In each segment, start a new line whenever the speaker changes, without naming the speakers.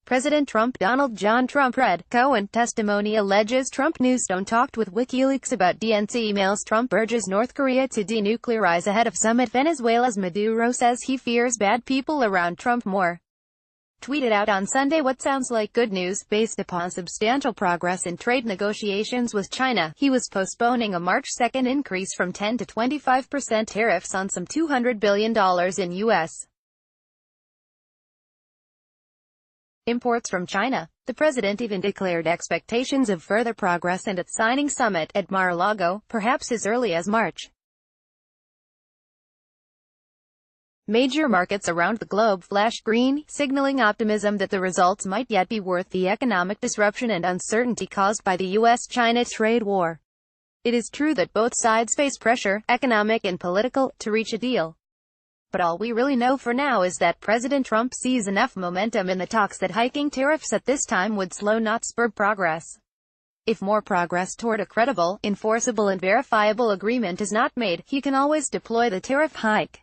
President Trump. Donald John Trump read. Cohen testimony alleges Trump Newstone talked with WikiLeaks about DNC emails. Trump urges North Korea to denuclearize ahead of summit. Venezuela's Maduro says he fears bad people around Trump more. Tweeted out on Sunday what sounds like good news, based upon substantial progress in trade negotiations with China. He was postponing a March 2 increase from 10 to 25% tariffs on some $200 billion in U.S. imports from China. The president even declared expectations of further progress and its signing summit at Mar-a-Lago, perhaps as early as March. Major markets around the globe flashed green, signaling optimism that the results might yet be worth the economic disruption and uncertainty caused by the U.S.-China trade war. It is true that both sides face pressure, economic and political, to reach a deal. But all we really know for now is that President Trump sees enough momentum in the talks that hiking tariffs at this time would slow, not spur progress. If more progress toward a credible, enforceable and verifiable agreement is not made, he can always deploy the tariff hike.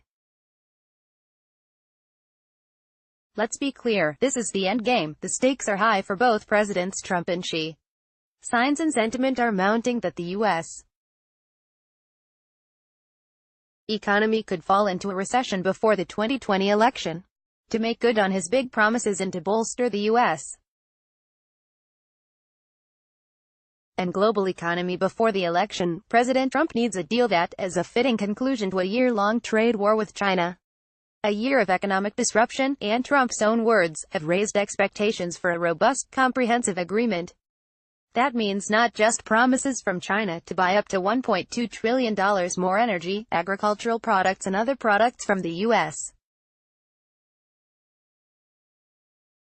Let's be clear, this is the end game. The stakes are high for both Presidents Trump and Xi. Signs and sentiment are mounting that the U.S. economy could fall into a recession before the 2020 election. To make good on his big promises and to bolster the U.S. and global economy before the election, President Trump needs a deal that, as a fitting conclusion to a year-long trade war with China, a year of economic disruption, and Trump's own words, have raised expectations for a robust, comprehensive agreement. That means not just promises from China to buy up to $1.2 trillion more energy, agricultural products and other products from the U.S.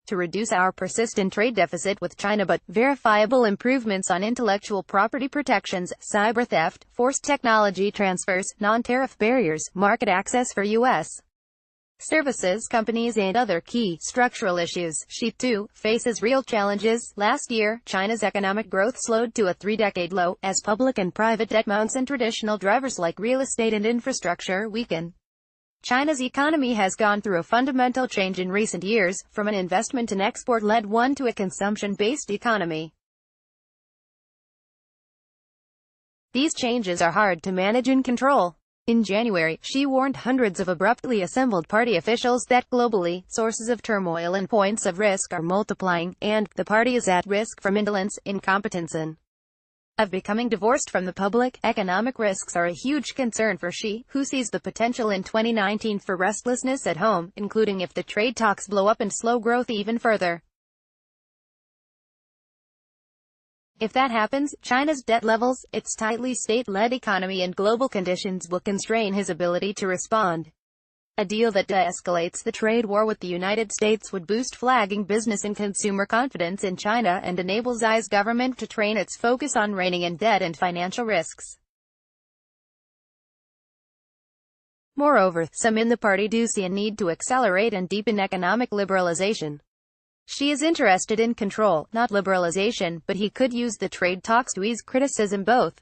to reduce our persistent trade deficit with China, but verifiable improvements on intellectual property protections, cyber theft, forced technology transfers, non-tariff barriers, market access for U.S. services companies and other key structural issues. Xi, too, faces real challenges. Last year, China's economic growth slowed to a three-decade low, as public and private debt mounts and traditional drivers like real estate and infrastructure weaken. China's economy has gone through a fundamental change in recent years, from an investment and export-led one to a consumption-based economy. These changes are hard to manage and control. In January, Xi warned hundreds of abruptly assembled party officials that globally, sources of turmoil and points of risk are multiplying, and the party is at risk from indolence, incompetence and of becoming divorced from the public. Economic risks are a huge concern for Xi, who sees the potential in 2019 for restlessness at home, including if the trade talks blow up and slow growth even further. If that happens, China's debt levels, its tightly state-led economy and global conditions will constrain his ability to respond. A deal that de-escalates the trade war with the United States would boost flagging business and consumer confidence in China and enable Xi's government to train its focus on reining in debt and financial risks. Moreover, some in the party do see a need to accelerate and deepen economic liberalization. Xi is interested in control, not liberalization, but he could use the trade talks to ease criticism both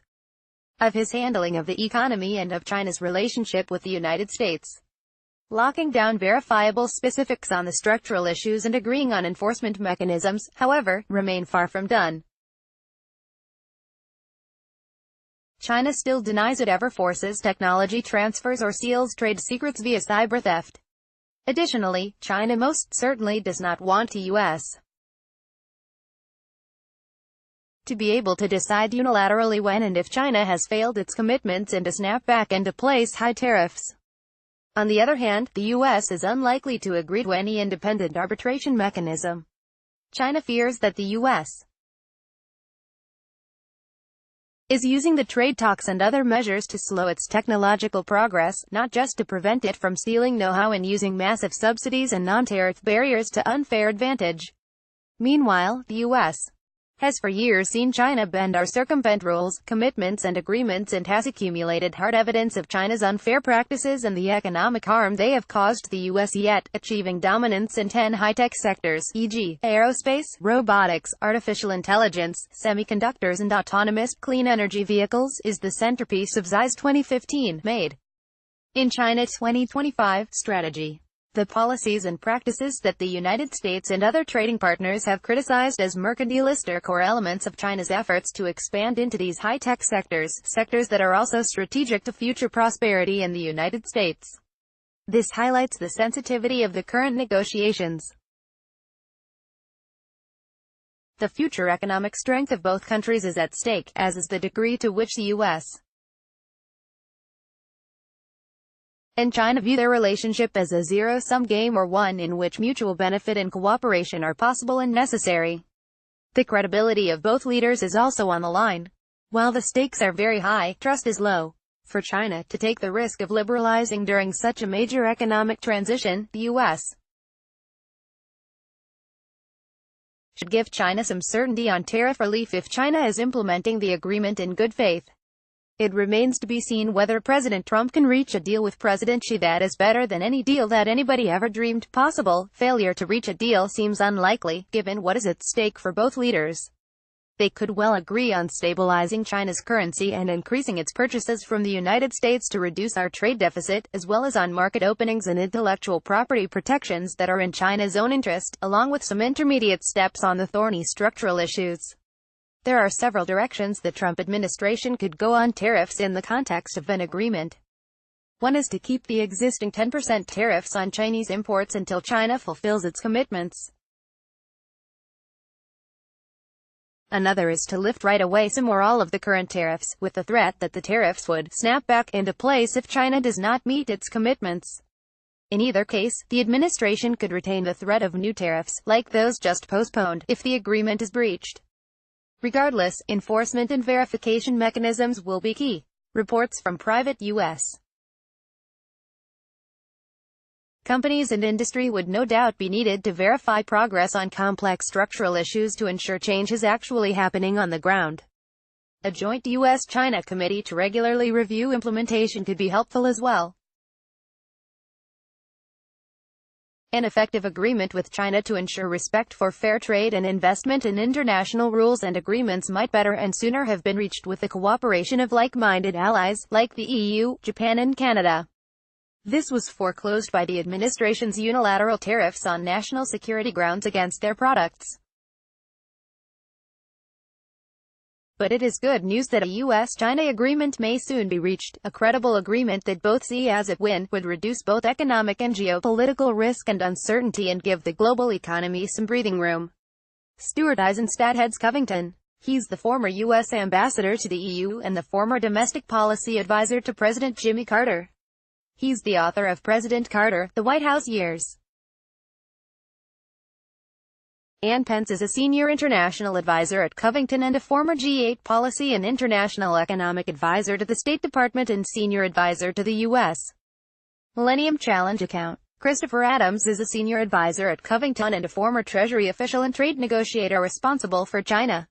of his handling of the economy and of China's relationship with the United States. Locking down verifiable specifics on the structural issues and agreeing on enforcement mechanisms, however, remain far from done. China still denies it ever forces technology transfers or steals trade secrets via cyber theft. Additionally, China most certainly does not want the U.S. to be able to decide unilaterally when and if China has failed its commitments and to snap back and to place high tariffs. On the other hand, the U.S. is unlikely to agree to any independent arbitration mechanism. China fears that the U.S. is using the trade talks and other measures to slow its technological progress, not just to prevent it from stealing know-how and using massive subsidies and non-tariff barriers to unfair advantage. Meanwhile, the U.S. has for years seen China bend or circumvent rules, commitments and agreements, and has accumulated hard evidence of China's unfair practices and the economic harm they have caused the U.S. Yet, achieving dominance in 10 high-tech sectors, e.g., aerospace, robotics, artificial intelligence, semiconductors and autonomous, clean energy vehicles, is the centerpiece of Xi's 2015 Made in China 2025 strategy. The policies and practices that the United States and other trading partners have criticized as mercantilist are core elements of China's efforts to expand into these high-tech sectors that are also strategic to future prosperity in the United States. This highlights the sensitivity of the current negotiations. The future economic strength of both countries is at stake, as is the degree to which the U.S. and China view their relationship as a zero-sum game, or one in which mutual benefit and cooperation are possible and necessary. The credibility of both leaders is also on the line. While the stakes are very high, trust is low. For China to take the risk of liberalizing during such a major economic transition, the U.S. should give China some certainty on tariff relief if China is implementing the agreement in good faith. It remains to be seen whether President Trump can reach a deal with President Xi that is better than any deal that anybody ever dreamed possible. Failure to reach a deal seems unlikely, given what is at stake for both leaders. They could well agree on stabilizing China's currency and increasing its purchases from the United States to reduce our trade deficit, as well as on market openings and intellectual property protections that are in China's own interest, along with some intermediate steps on the thorny structural issues. There are several directions the Trump administration could go on tariffs in the context of an agreement. One is to keep the existing 10% tariffs on Chinese imports until China fulfills its commitments. Another is to lift right away some or all of the current tariffs, with the threat that the tariffs would snap back into place if China does not meet its commitments. In either case, the administration could retain the threat of new tariffs, like those just postponed, if the agreement is breached. Regardless, enforcement and verification mechanisms will be key. Reports from private U.S. companies and industry would no doubt be needed to verify progress on complex structural issues to ensure change is actually happening on the ground. A joint U.S.-China committee to regularly review implementation could be helpful as well. An effective agreement with China to ensure respect for fair trade and investment and international rules and agreements might better and sooner have been reached with the cooperation of like-minded allies, like the EU, Japan and Canada. This was foreclosed by the administration's unilateral tariffs on national security grounds against their products. But it is good news that a U.S.-China agreement may soon be reached, a credible agreement that both see as a win, would reduce both economic and geopolitical risk and uncertainty and give the global economy some breathing room. Stuart Eizenstat heads Covington. He's the former U.S. ambassador to the EU and the former domestic policy advisor to President Jimmy Carter. He's the author of President Carter, The White House Years. Ann Pence is a senior international advisor at Covington and a former G8 policy and international economic advisor to the State Department and senior advisor to the U.S. Millennium Challenge account. Christopher Adams is a senior advisor at Covington and a former Treasury official and trade negotiator responsible for China.